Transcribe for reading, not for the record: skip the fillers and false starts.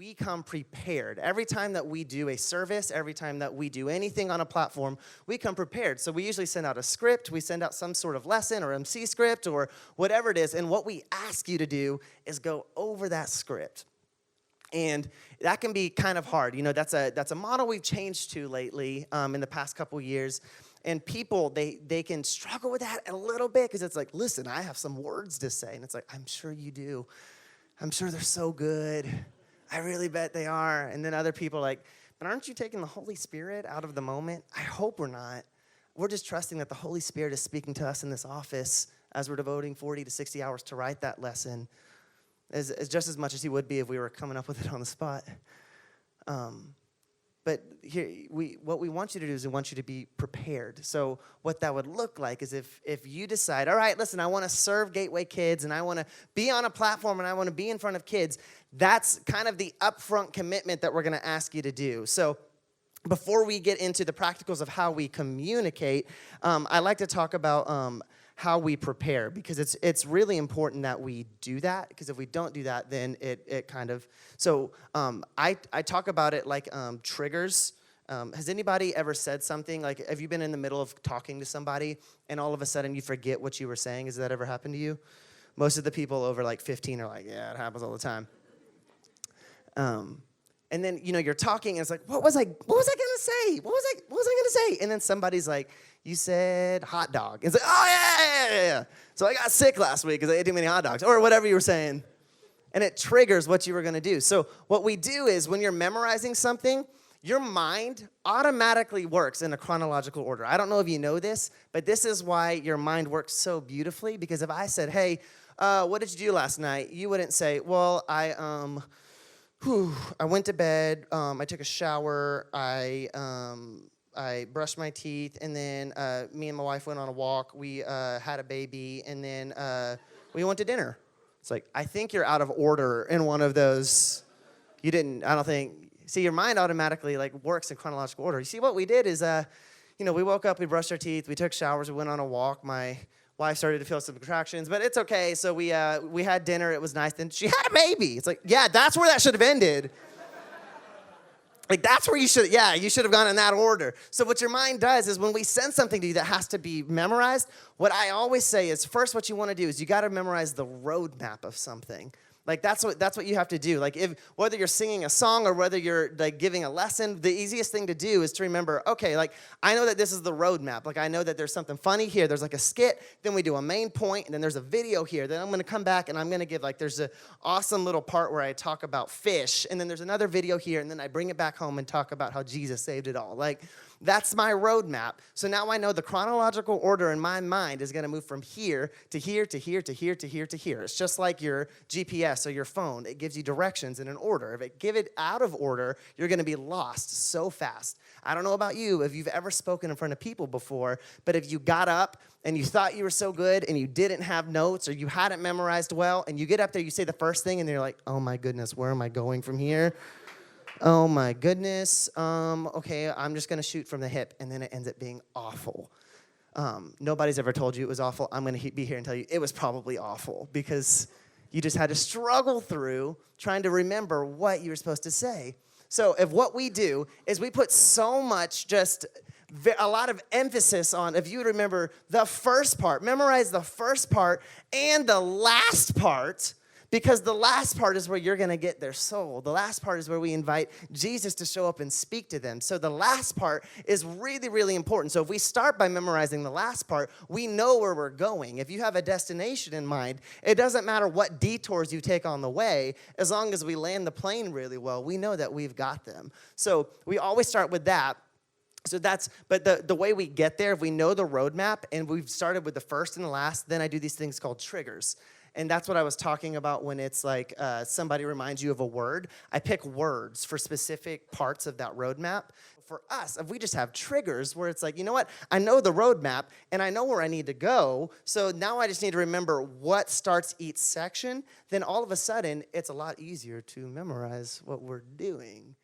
we come prepared. Every time that we do a service, every time that we do anything on a platform, we come prepared. So we usually send out a script, we send out some sort of lesson or MC script or whatever it is, and what we ask you to do is go over that script. And that can be kind of hard. You know, that's a model we've changed to lately in the past couple years. And people, they can struggle with that a little bit because it's like, listen, I have some words to say. And it's like, I'm sure you do. I'm sure they're so good. I really bet they are. And then other people are like, but aren't you taking the Holy Spirit out of the moment? I hope we're not. We're just trusting that the Holy Spirit is speaking to us in this office as we're devoting 40 to 60 hours to write that lesson, as just as much as he would be if we were coming up with it on the spot. But here, what we want you to do is we want you to be prepared. So what that would look like is if you decide, all right, listen, I want to serve Gateway Kids, and I want to be on a platform, and I want to be in front of kids, that's kind of the upfront commitment that we're going to ask you to do. So before we get into the practicals of how we communicate, I like to talk about how we prepare, because it's really important that we do that, because if we don't do that, then it kind of, so I talk about it like triggers. Has anybody ever said something, like have you been in the middle of talking to somebody and all of a sudden you forget what you were saying? Has that ever happened to you? Most of the people over like 15 are like, yeah, it happens all the time. And then, you know, you're talking and it's like, what was I gonna say? What was I gonna say? And then somebody's like, you said hot dog. It's like, oh, yeah. So I got sick last week because I ate too many hot dogs, or whatever you were saying. And it triggers what you were going to do. So what we do is when you're memorizing something, your mind automatically works in a chronological order. I don't know if you know this, but this is why your mind works so beautifully. Because if I said, hey, what did you do last night? You wouldn't say, well, I went to bed, I took a shower, I brushed my teeth, and then me and my wife went on a walk. We had a baby, and then we went to dinner. It's like, I think you're out of order in one of those. You didn't, I don't think. See, your mind automatically like works in chronological order. You see, what we did is, we woke up, we brushed our teeth, we took showers, we went on a walk. My wife started to feel some contractions, but it's okay. So we had dinner. It was nice. Then she had a baby. It's like, yeah, that's where that should have ended. Like, that's where you should have gone in that order. So what your mind does is when we send something to you that has to be memorized, what I always say is first what you want to do is you got to memorize the roadmap of something. Like, that's what you have to do. Like, whether you're singing a song or whether you're, like, giving a lesson, the easiest thing to do is to remember, okay, like, I know that this is the roadmap. Like, I know that there's something funny here. There's, like, a skit. Then we do a main point, and then there's a video here. Then I'm going to come back, and I'm going to give, like, there's an awesome little part where I talk about fish, and then there's another video here, and then I bring it back home and talk about how Jesus saved it all. Like, that's my roadmap. So now I know the chronological order in my mind is going to move from here to here to here to here to here to here. It's just like your GPS or your phone. It gives you directions in an order. If it give it out of order, you're going to be lost so fast. I don't know about you, if you've ever spoken in front of people before, but if you got up and you thought you were so good and you didn't have notes or you hadn't memorized well, and you get up there, you say the first thing, and you're like, oh my goodness, where am I going from here? Oh my goodness, okay, I'm just gonna shoot from the hip, and then it ends up being awful. Nobody's ever told you it was awful. I'm gonna be here and tell you it was probably awful because you just had to struggle through trying to remember what you were supposed to say. So if what we do is we put so much, just a lot of emphasis on, if you would remember the first part, memorize the first part and the last part, because the last part is where you're going to get their soul. The last part is where we invite Jesus to show up and speak to them. So the last part is really, really important. So if we start by memorizing the last part, we know where we're going. If you have a destination in mind, it doesn't matter what detours you take on the way. As long as we land the plane really well, we know that we've got them. So we always start with that. So but the way we get there, if we know the roadmap and we've started with the first and the last, then I do these things called triggers. And that's what I was talking about when it's like somebody reminds you of a word. I pick words for specific parts of that roadmap. For us, if we just have triggers where it's like, you know what? I know the roadmap, and I know where I need to go, so now I just need to remember what starts each section, then all of a sudden, it's a lot easier to memorize what we're doing.